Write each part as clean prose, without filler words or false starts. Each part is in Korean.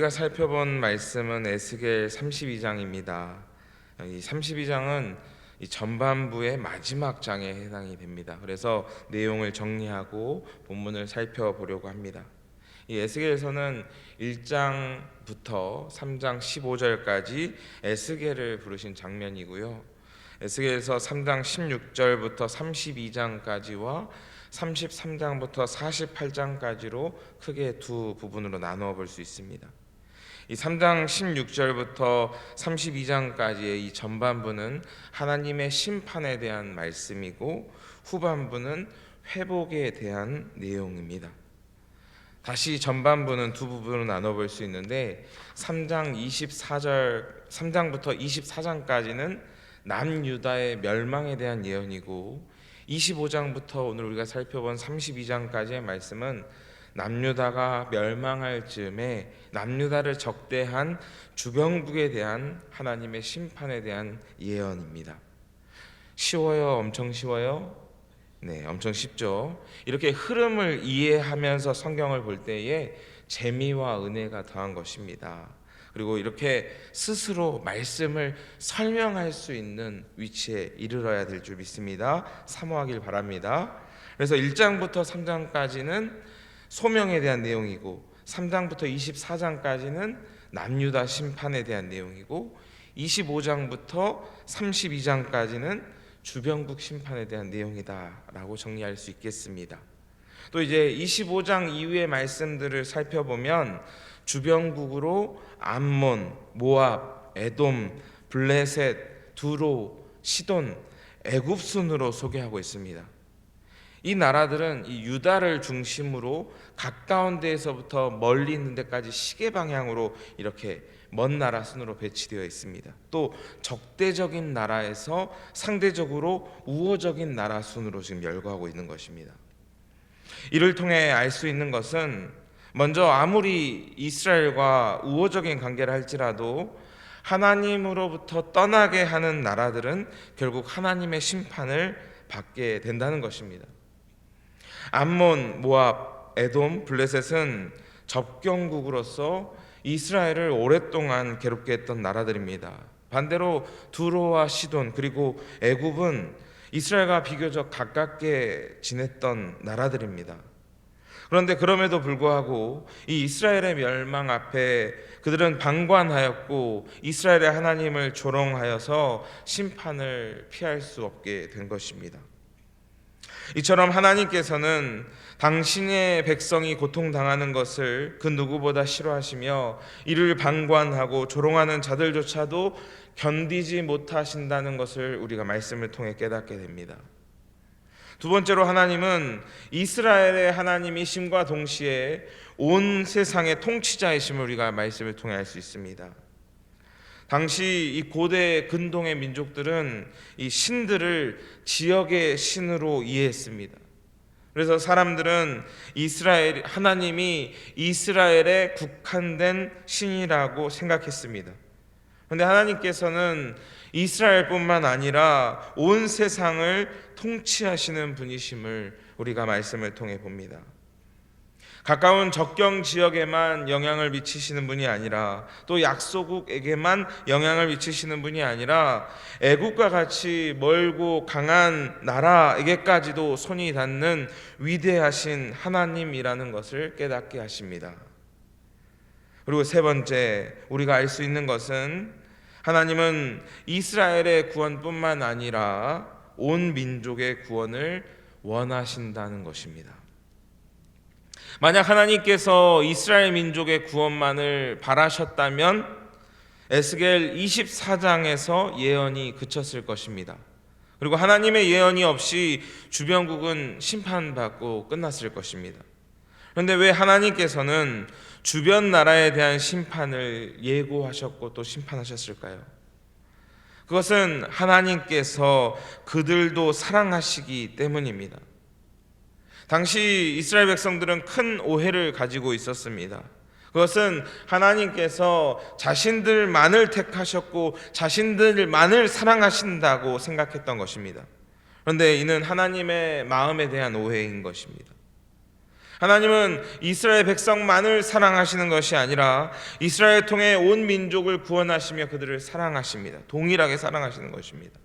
우리가 살펴본 말씀은 에스겔 32장입니다. 이 32장은 이 전반부의 마지막 장에 해당이 됩니다. 그래서 내용을 정리하고 본문을 살펴보려고 합니다. 이 에스겔에서는 1장부터 3장 15절까지 에스겔을 부르신 장면이고요. 에스겔에서 3장 16절부터 32장까지와 33장부터 48장까지로 크게 두 부분으로 나누어 볼 수 있습니다. 이 3장 16절부터 32장까지의 이 전반부는 하나님의 심판에 대한 말씀이고 후반부는 회복에 대한 내용입니다. 다시 전반부는 두 부분으로 나눠 볼 수 있는데 3장부터 24장까지는 남유다의 멸망에 대한 예언이고 25장부터 오늘 우리가 살펴본 32장까지의 말씀은 남유다가 멸망할 즈음에 남유다를 적대한 주병국에 대한 하나님의 심판에 대한 예언입니다. 쉬워요? 엄청 쉬워요? 네, 엄청 쉽죠. 이렇게 흐름을 이해하면서 성경을 볼 때에 재미와 은혜가 더한 것입니다. 그리고 이렇게 스스로 말씀을 설명할 수 있는 위치에 이르러야 될 줄 믿습니다. 사모하길 바랍니다. 그래서 1장부터 3장까지는 소명에 대한 내용이고 3장부터 24장까지는 남유다 심판에 대한 내용이고 25장부터 32장까지는 주병국 심판에 대한 내용이다라고 정리할 수 있겠습니다. 또 이제 25장 이후의 말씀들을 살펴보면 주병국으로 암몬, 모압, 에돔, 블레셋, 두로, 시돈, 애굽 순으로 소개하고 있습니다. 이 나라들은 이 유다를 중심으로 가까운 데에서부터 멀리 있는 데까지 시계 방향으로 이렇게 먼 나라 순으로 배치되어 있습니다. 또 적대적인 나라에서 상대적으로 우호적인 나라 순으로 지금 열거하고 있는 것입니다. 이를 통해 알 수 있는 것은 먼저 아무리 이스라엘과 우호적인 관계를 할지라도 하나님으로부터 떠나게 하는 나라들은 결국 하나님의 심판을 받게 된다는 것입니다. 암몬, 모압, 에돔, 블레셋은 접경국으로서 이스라엘을 오랫동안 괴롭게 했던 나라들입니다. 반대로 두로와 시돈 그리고 애굽은 이스라엘과 비교적 가깝게 지냈던 나라들입니다. 그런데 그럼에도 불구하고 이 이스라엘의 멸망 앞에 그들은 방관하였고 이스라엘의 하나님을 조롱하여서 심판을 피할 수 없게 된 것입니다. 이처럼 하나님께서는 당신의 백성이 고통당하는 것을 그 누구보다 싫어하시며 이를 방관하고 조롱하는 자들조차도 견디지 못하신다는 것을 우리가 말씀을 통해 깨닫게 됩니다. 두 번째로 하나님은 이스라엘의 하나님이심과 동시에 온 세상의 통치자이심을 우리가 말씀을 통해 알 수 있습니다. 당시 이 고대 근동의 민족들은 이 신들을 지역의 신으로 이해했습니다. 그래서 사람들은 이스라엘 하나님이 이스라엘에 국한된 신이라고 생각했습니다. 그런데 하나님께서는 이스라엘뿐만 아니라 온 세상을 통치하시는 분이심을 우리가 말씀을 통해 봅니다. 가까운 적경 지역에만 영향을 미치시는 분이 아니라 또 약소국에게만 영향을 미치시는 분이 아니라 애국과 같이 멀고 강한 나라에게까지도 손이 닿는 위대하신 하나님이라는 것을 깨닫게 하십니다. 그리고 세 번째 우리가 알 수 있는 것은 하나님은 이스라엘의 구원뿐만 아니라 온 민족의 구원을 원하신다는 것입니다. 만약 하나님께서 이스라엘 민족의 구원만을 바라셨다면 에스겔 24장에서 예언이 그쳤을 것입니다. 그리고 하나님의 예언이 없이 주변국은 심판받고 끝났을 것입니다. 그런데 왜 하나님께서는 주변 나라에 대한 심판을 예고하셨고 또 심판하셨을까요? 그것은 하나님께서 그들도 사랑하시기 때문입니다. 당시 이스라엘 백성들은 큰 오해를 가지고 있었습니다. 그것은 하나님께서 자신들만을 택하셨고 자신들만을 사랑하신다고 생각했던 것입니다. 그런데 이는 하나님의 마음에 대한 오해인 것입니다. 하나님은 이스라엘 백성만을 사랑하시는 것이 아니라 이스라엘 통해 온 민족을 구원하시며 그들을 사랑하십니다. 동일하게 사랑하시는 것입니다.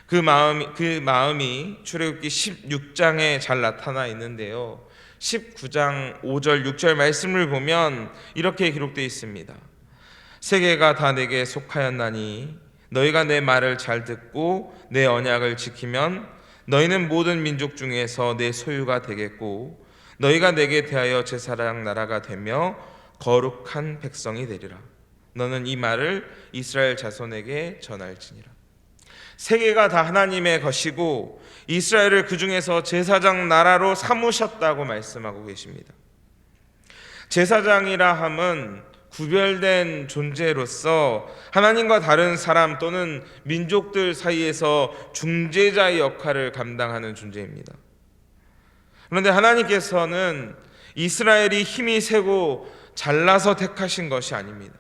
그 마음이 출애굽기 16장에 잘 나타나 있는데요. 19장 5절 6절 말씀을 보면 이렇게 기록되어 있습니다. 세계가 다 내게 속하였나니 너희가 내 말을 잘 듣고 내 언약을 지키면 너희는 모든 민족 중에서 내 소유가 되겠고 너희가 내게 대하여 제사장 나라가 되며 거룩한 백성이 되리라. 너는 이 말을 이스라엘 자손에게 전할지니라. 세계가 다 하나님의 것이고 이스라엘을 그 중에서 제사장 나라로 삼으셨다고 말씀하고 계십니다. 제사장이라 함은 구별된 존재로서 하나님과 다른 사람 또는 민족들 사이에서 중재자의 역할을 감당하는 존재입니다. 그런데 하나님께서는 이스라엘이 힘이 세고 잘나서 택하신 것이 아닙니다.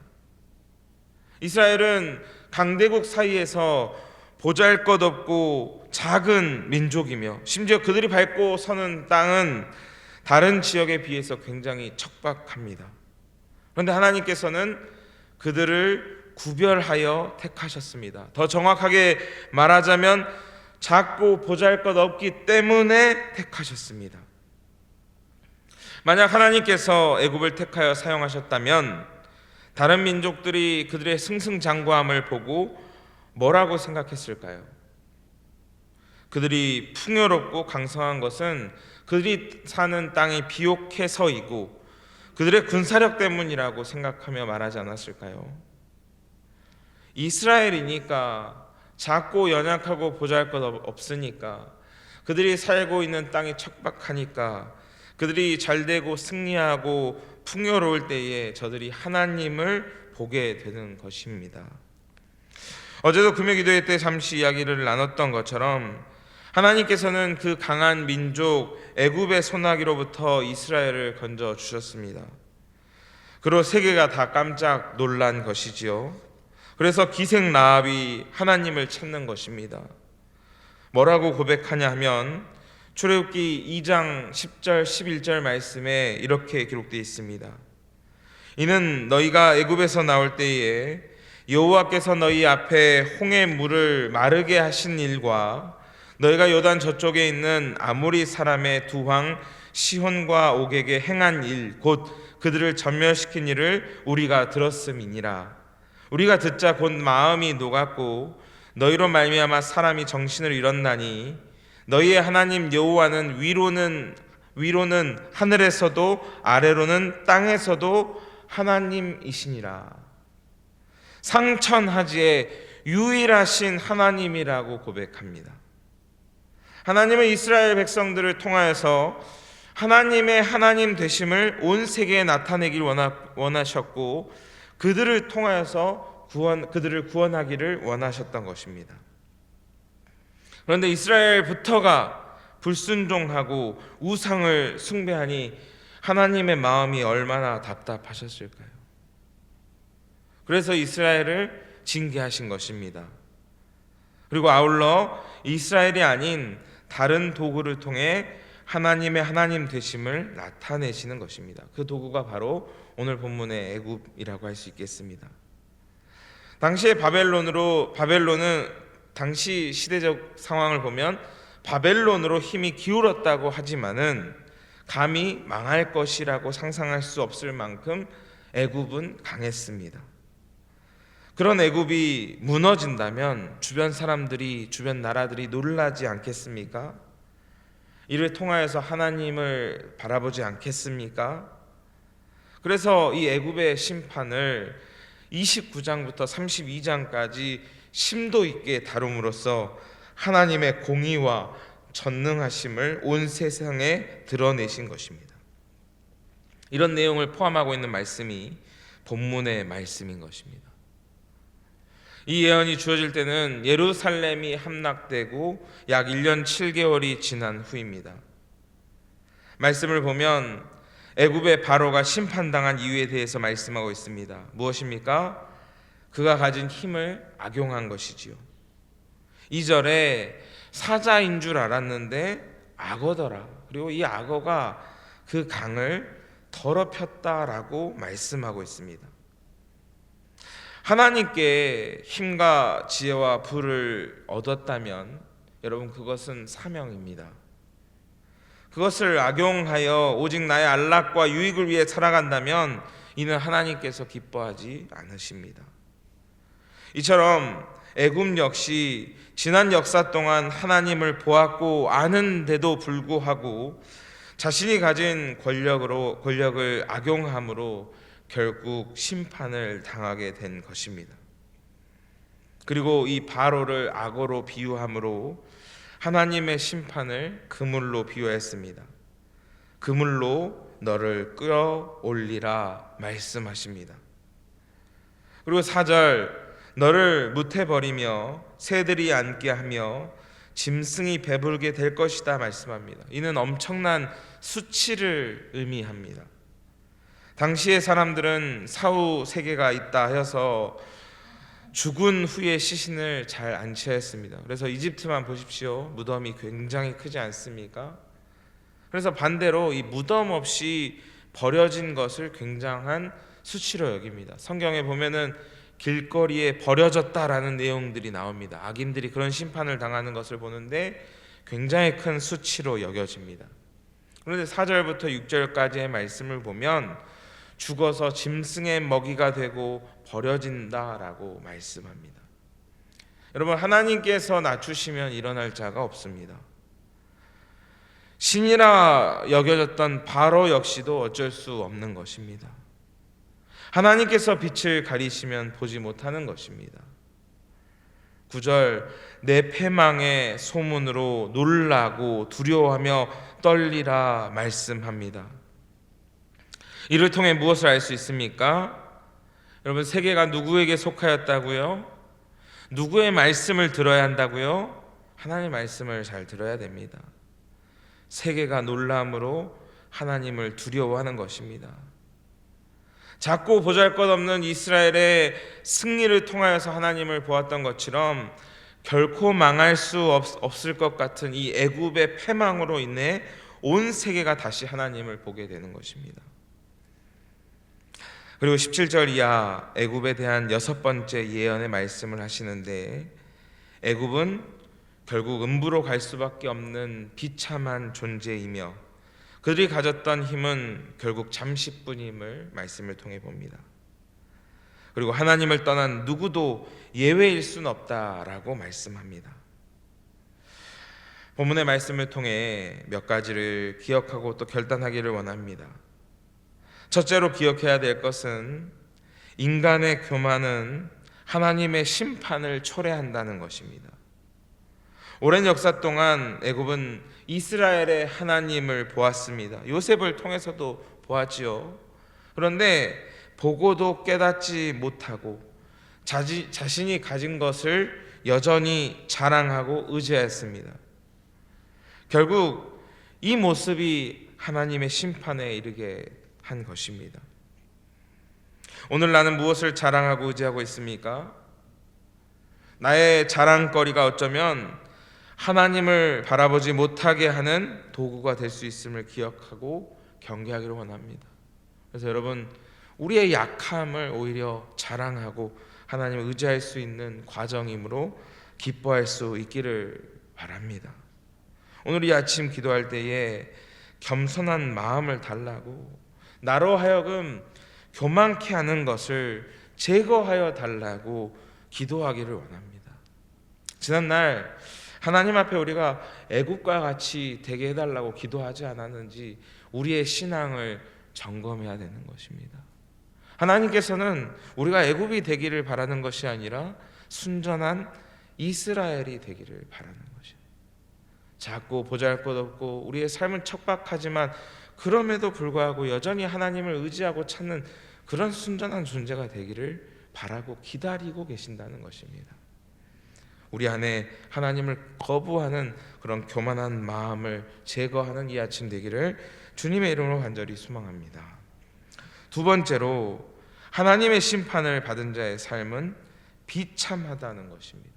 이스라엘은 강대국 사이에서 보잘것없고 작은 민족이며 심지어 그들이 밟고 서는 땅은 다른 지역에 비해서 굉장히 척박합니다. 그런데 하나님께서는 그들을 구별하여 택하셨습니다. 더 정확하게 말하자면 작고 보잘것없기 때문에 택하셨습니다. 만약 하나님께서 애굽을 택하여 사용하셨다면 다른 민족들이 그들의 승승장구함을 보고 뭐라고 생각했을까요? 그들이 풍요롭고 강성한 것은 그들이 사는 땅이 비옥해서이고 그들의 군사력 때문이라고 생각하며 말하지 않았을까요? 이스라엘이니까 작고 연약하고 보잘것없으니까 그들이 살고 있는 땅이 척박하니까 그들이 잘되고 승리하고 풍요로울 때에 저들이 하나님을 보게 되는 것입니다. 어제도 금요기도회 때 잠시 이야기를 나눴던 것처럼 하나님께서는 그 강한 민족 애굽의 소나기로부터 이스라엘을 건져 주셨습니다. 그리고 세계가 다 깜짝 놀란 것이지요. 그래서 기생 라합이 하나님을 찾는 것입니다. 뭐라고 고백하냐 하면 출애굽기 2장 10절 11절 말씀에 이렇게 기록되어 있습니다. 이는 너희가 애굽에서 나올 때에 여호와께서 너희 앞에 홍해 물을 마르게 하신 일과 너희가 요단 저쪽에 있는 아모리 사람의 두 왕 시혼과 옥에게 행한 일 곧 그들을 전멸시킨 일을 우리가 들었음이니라. 우리가 듣자 곧 마음이 녹았고 너희로 말미암아 사람이 정신을 잃었나니 너희의 하나님 여호와는 위로는 하늘에서도 아래로는 땅에서도 하나님이시니라. 상천하지의 유일하신 하나님이라고 고백합니다. 하나님은 이스라엘 백성들을 통하여서 하나님의 하나님 되심을 온 세계에 나타내길 원하셨고 그들을 통하여서 그들을 구원하기를 원하셨던 것입니다. 그런데 이스라엘부터가 불순종하고 우상을 숭배하니 하나님의 마음이 얼마나 답답하셨을까요? 그래서 이스라엘을 징계하신 것입니다. 그리고 아울러 이스라엘이 아닌 다른 도구를 통해 하나님의 하나님 되심을 나타내시는 것입니다. 그 도구가 바로 오늘 본문의 애굽이라고 할 수 있겠습니다. 당시에 바벨론은 당시 시대적 상황을 보면 바벨론으로 힘이 기울었다고 하지만은 감히 망할 것이라고 상상할 수 없을 만큼 애굽은 강했습니다. 그런 애굽이 무너진다면 주변 나라들이 놀라지 않겠습니까? 이를 통하여서 하나님을 바라보지 않겠습니까? 그래서 이 애굽의 심판을 29장부터 32장까지 심도 있게 다룸으로써 하나님의 공의와 전능하심을 온 세상에 드러내신 것입니다. 이런 내용을 포함하고 있는 말씀이 본문의 말씀인 것입니다. 이 예언이 주어질 때는 예루살렘이 함락되고 약 1년 7개월이 지난 후입니다. 말씀을 보면 애굽의 바로가 심판당한 이유에 대해서 말씀하고 있습니다. 무엇입니까? 그가 가진 힘을 악용한 것이지요. 2절에 사자인 줄 알았는데 악어더라. 그리고 이 악어가 그 강을 더럽혔다라고 말씀하고 있습니다. 하나님께 힘과 지혜와 부를 얻었다면 여러분 그것은 사명입니다. 그것을 악용하여 오직 나의 안락과 유익을 위해 살아간다면 이는 하나님께서 기뻐하지 않으십니다. 이처럼 애굽 역시 지난 역사 동안 하나님을 보았고 아는데도 불구하고 자신이 가진 권력을 악용함으로 결국 심판을 당하게 된 것입니다. 그리고 이 바로를 악어로 비유함으로 하나님의 심판을 그물로 비유했습니다. 그물로 너를 끌어올리라 말씀하십니다. 그리고 4절 너를 무태버리며 새들이 앉게 하며 짐승이 배불게 될 것이다 말씀합니다. 이는 엄청난 수치를 의미합니다. 당시의 사람들은 사후 세계가 있다 해서 죽은 후에 시신을 잘 안 취했습니다. 그래서 이집트만 보십시오. 무덤이 굉장히 크지 않습니까? 그래서 반대로 이 무덤 없이 버려진 것을 굉장한 수치로 여깁니다. 성경에 보면은 길거리에 버려졌다라는 내용들이 나옵니다. 악인들이 그런 심판을 당하는 것을 보는데 굉장히 큰 수치로 여겨집니다. 그런데 4절부터 6절까지의 말씀을 보면 죽어서 짐승의 먹이가 되고 버려진다라고 말씀합니다. 여러분 하나님께서 낮추시면 일어날 자가 없습니다. 신이라 여겨졌던 바로 역시도 어쩔 수 없는 것입니다. 하나님께서 빛을 가리시면 보지 못하는 것입니다. 9절 내 패망의 소문으로 놀라고 두려워하며 떨리라 말씀합니다. 이를 통해 무엇을 알 수 있습니까? 여러분 세계가 누구에게 속하였다고요? 누구의 말씀을 들어야 한다고요? 하나님의 말씀을 잘 들어야 됩니다. 세계가 놀람으로 하나님을 두려워하는 것입니다. 작고 보잘것없는 이스라엘의 승리를 통하여서 하나님을 보았던 것처럼 결코 망할 수 없을 것 같은 이 애굽의 패망으로 인해 온 세계가 다시 하나님을 보게 되는 것입니다. 그리고 17절 이하 애굽에 대한 6번째 예언의 말씀을 하시는데 애굽은 결국 음부로 갈 수밖에 없는 비참한 존재이며 그들이 가졌던 힘은 결국 잠시뿐임을 말씀을 통해 봅니다. 그리고 하나님을 떠난 누구도 예외일 수는 없다라고 말씀합니다. 본문의 말씀을 통해 몇 가지를 기억하고 또 결단하기를 원합니다. 첫째로 기억해야 될 것은 인간의 교만은 하나님의 심판을 초래한다는 것입니다. 오랜 역사 동안 애굽은 이스라엘의 하나님을 보았습니다. 요셉을 통해서도 보았지요. 그런데 보고도 깨닫지 못하고 자신이 가진 것을 여전히 자랑하고 의지했습니다. 결국 이 모습이 하나님의 심판에 이르게 한 것입니다. 오늘 나는 무엇을 자랑하고 의지하고 있습니까? 나의 자랑거리가 어쩌면 하나님을 바라보지 못하게 하는 도구가 될 수 있음을 기억하고 경계하기를 원합니다. 그래서 여러분 우리의 약함을 오히려 자랑하고 하나님을 의지할 수 있는 과정이므로 기뻐할 수 있기를 바랍니다. 오늘 이 아침 기도할 때에 겸손한 마음을 달라고 나로 하여금 교만케 하는 것을 제거하여 달라고 기도하기를 원합니다. 지난날 하나님 앞에 우리가 애굽과 같이 되게 해달라고 기도하지 않았는지 우리의 신앙을 점검해야 되는 것입니다. 하나님께서는 우리가 애굽이 되기를 바라는 것이 아니라 순전한 이스라엘이 되기를 바라는 것이에요. 작고 보잘것없고 우리의 삶은 척박하지만 그럼에도 불구하고 여전히 하나님을 의지하고 찾는 그런 순전한 존재가 되기를 바라고 기다리고 계신다는 것입니다. 우리 안에 하나님을 거부하는 그런 교만한 마음을 제거하는 이 아침 되기를 주님의 이름으로 간절히 소망합니다. 두 번째로 하나님의 심판을 받은 자의 삶은 비참하다는 것입니다.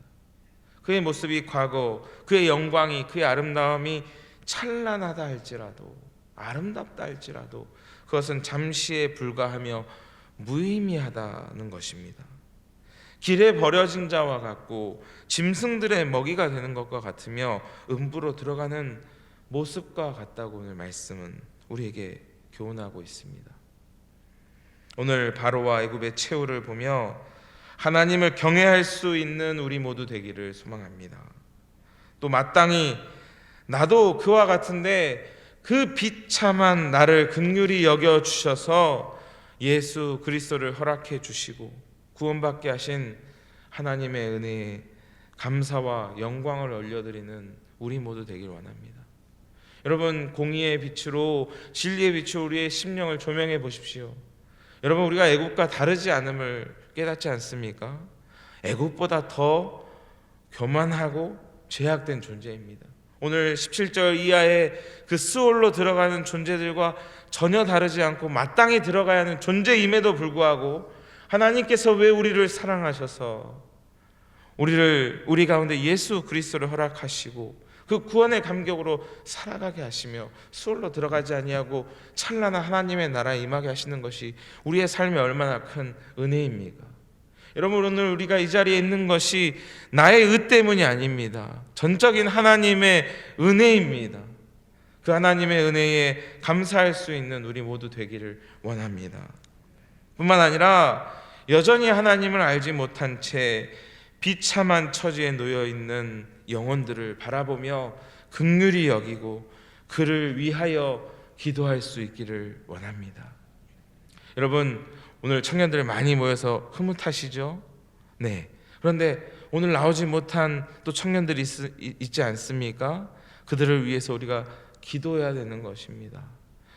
그의 모습이 과거, 그의 영광이, 그의 아름다움이 찬란하다 할지라도 아름답다 할지라도 그것은 잠시에 불과하며 무의미하다는 것입니다. 길에 버려진 자와 같고 짐승들의 먹이가 되는 것과 같으며 음부로 들어가는 모습과 같다고 오늘 말씀은 우리에게 교훈하고 있습니다. 오늘 바로와 애굽의 최후를 보며 하나님을 경외할 수 있는 우리 모두 되기를 소망합니다. 또 마땅히 나도 그와 같은데 그 비참한 나를 긍휼히 여겨 주셔서 예수 그리스도를 허락해 주시고 구원받게 하신 하나님의 은혜에 감사와 영광을 올려드리는 우리 모두 되길 원합니다. 여러분, 공의의 빛으로 진리의 빛으로 우리의 심령을 조명해 보십시오. 여러분, 우리가 애굽과 다르지 않음을 깨닫지 않습니까? 애굽보다 더 교만하고 죄악된 존재입니다. 오늘 17절 이하의 그 스올로 들어가는 존재들과 전혀 다르지 않고 마땅히 들어가야 하는 존재임에도 불구하고 하나님께서 왜 우리를 사랑하셔서 우리 가운데 예수 그리스도를 허락하시고 그 구원의 감격으로 살아가게 하시며 수월로 들어가지 아니하고 찬란한 하나님의 나라에 임하게 하시는 것이 우리의 삶에 얼마나 큰 은혜입니까? 여러분, 오늘 우리가 이 자리에 있는 것이 나의 의 때문이 아닙니다. 전적인 하나님의 은혜입니다. 그 하나님의 은혜에 감사할 수 있는 우리 모두 되기를 원합니다. 뿐만 아니라 여전히 하나님을 알지 못한 채 비참한 처지에 놓여 있는 영혼들을 바라보며 긍휼히 여기고 그를 위하여 기도할 수 있기를 원합니다. 여러분, 오늘 청년들 많이 모여서 흐뭇하시죠? 네. 그런데 오늘 나오지 못한 또 청년들이 있지 않습니까? 그들을 위해서 우리가 기도해야 되는 것입니다.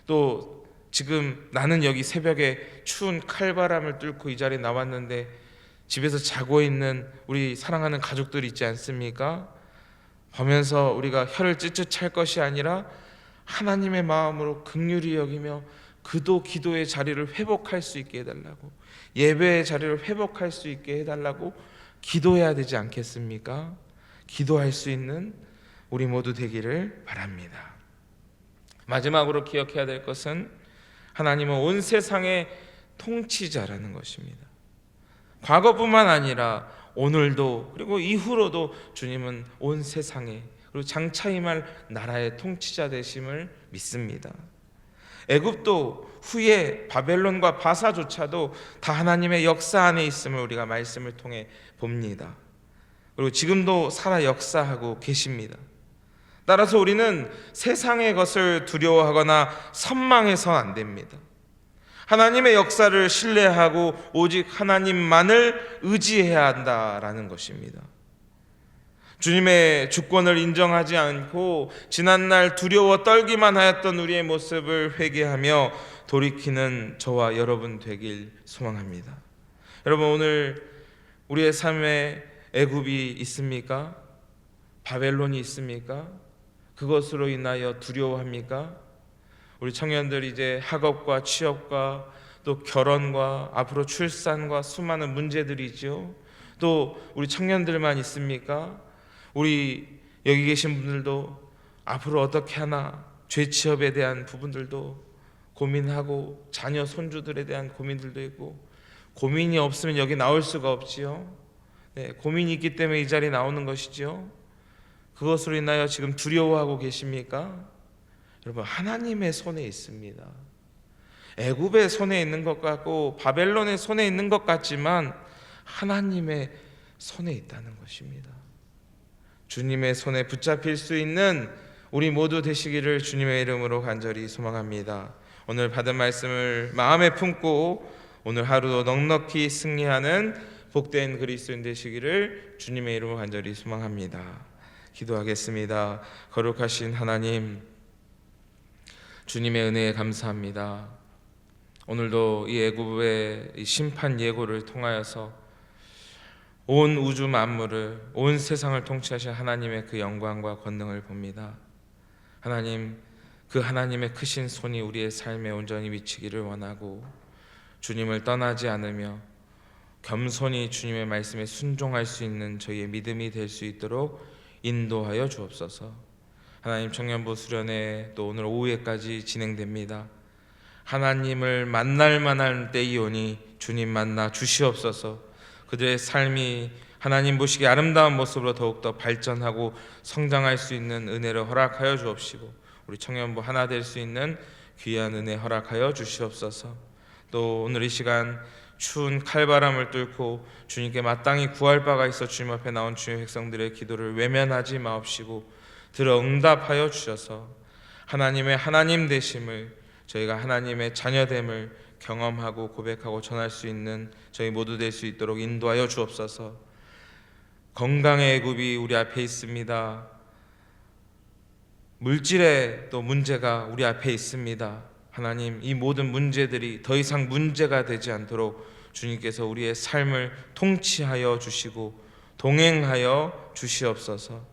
또 지금 나는 여기 새벽에 추운 칼바람을 뚫고 이 자리에 나왔는데 집에서 자고 있는 우리 사랑하는 가족들 있지 않습니까? 보면서 우리가 혀를 찌릿 찰 것이 아니라 하나님의 마음으로 긍휼히 여기며 그도 기도의 자리를 회복할 수 있게 해달라고, 예배의 자리를 회복할 수 있게 해달라고 기도해야 되지 않겠습니까? 기도할 수 있는 우리 모두 되기를 바랍니다. 마지막으로 기억해야 될 것은 하나님은 온 세상의 통치자라는 것입니다. 과거뿐만 아니라 오늘도 그리고 이후로도 주님은 온 세상에 그리고 장차 임할 나라의 통치자 되심을 믿습니다. 애굽도 후에 바벨론과 바사조차도 다 하나님의 역사 안에 있음을 우리가 말씀을 통해 봅니다. 그리고 지금도 살아 역사하고 계십니다. 따라서 우리는 세상의 것을 두려워하거나 선망해서 안 됩니다. 하나님의 역사를 신뢰하고 오직 하나님만을 의지해야 한다라는 것입니다. 주님의 주권을 인정하지 않고 지난날 두려워 떨기만 하였던 우리의 모습을 회개하며 돌이키는 저와 여러분 되길 소망합니다. 여러분, 오늘 우리의 삶에 애굽이 있습니까? 바벨론이 있습니까? 그것으로 인하여 두려워합니까? 우리 청년들 이제 학업과 취업과 또 결혼과 앞으로 출산과 수많은 문제들이죠. 또 우리 청년들만 있습니까? 우리 여기 계신 분들도 앞으로 어떻게 하나 죄취업에 대한 부분들도 고민하고 자녀 손주들에 대한 고민들도 있고, 고민이 없으면 여기 나올 수가 없지요. 네, 고민이 있기 때문에 이 자리에 나오는 것이지요. 그것으로 인하여 지금 두려워하고 계십니까? 여러분, 하나님의 손에 있습니다. 애굽의 손에 있는 것 같고 바벨론의 손에 있는 것 같지만 하나님의 손에 있다는 것입니다. 주님의 손에 붙잡힐 수 있는 우리 모두 되시기를 주님의 이름으로 간절히 소망합니다. 오늘 받은 말씀을 마음에 품고 오늘 하루도 넉넉히 승리하는 복된 그리스도인 되시기를 주님의 이름으로 간절히 소망합니다. 기도하겠습니다. 거룩하신 하나님, 주님의 은혜에 감사합니다. 오늘도 이 애굽의 이 심판 예고를 통하여서 온 우주 만물을, 온 세상을 통치하신 하나님의 그 영광과 권능을 봅니다. 하나님, 그 하나님의 크신 손이 우리의 삶에 온전히 미치기를 원하고 주님을 떠나지 않으며 겸손히 주님의 말씀에 순종할 수 있는 저희의 믿음이 될 수 있도록 인도하여 주옵소서. 하나님, 청년부 수련회 또 오늘 오후에까지 진행됩니다. 하나님을 만날 만한 때이 오니 주님 만나 주시옵소서. 그들의 삶이 하나님 보시기에 아름다운 모습으로 더욱더 발전하고 성장할 수 있는 은혜를 허락하여 주옵시고, 우리 청년부 하나 될 수 있는 귀한 은혜 허락하여 주시옵소서. 또 오늘 이 시간 추운 칼바람을 뚫고 주님께 마땅히 구할 바가 있어 주님 앞에 나온 주님의 백성들의 기도를 외면하지 마옵시고 들어 응답하여 주셔서 하나님의 하나님 되심을, 저희가 하나님의 자녀됨을 경험하고 고백하고 전할 수 있는 저희 모두 될 수 있도록 인도하여 주옵소서. 건강의 애굽이 우리 앞에 있습니다. 물질의 또 문제가 우리 앞에 있습니다. 하나님, 이 모든 문제들이 더 이상 문제가 되지 않도록 주님께서 우리의 삶을 통치하여 주시고 동행하여 주시옵소서.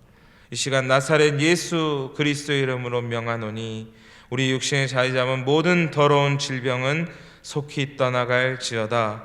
이 시간 나사렛 예수 그리스도의 이름으로 명하노니 우리 육신에 자리 잡은 모든 더러운 질병은 속히 떠나갈지어다.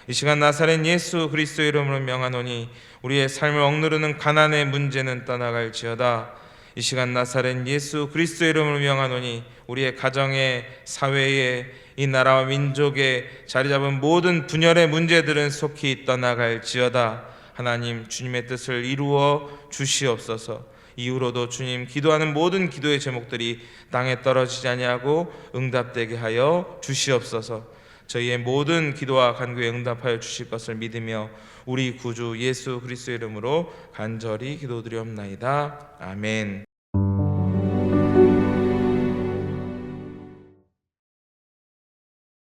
이 시간 나사렛 예수 그리스도의 이름으로 명하노니 우리의 삶을 억누르는 가난의 문제는 떠나갈지어다. 이 시간 나사렛 예수 그리스도의 이름으로 명하노니 우리의 가정에, 사회에, 이 나라와 민족에 자리 잡은 모든 분열의 문제들은 속히 떠나갈지어다. 하나님, 주님의 뜻을 이루어 주시옵소서. 이후로도 주님, 기도하는 모든 기도의 제목들이 땅에 떨어지지 아니하고 응답되게 하여 주시옵소서. 저희의 모든 기도와 간구에 응답하여 주실 것을 믿으며 우리 구주 예수 그리스도의 이름으로 간절히 기도드리옵나이다. 아멘.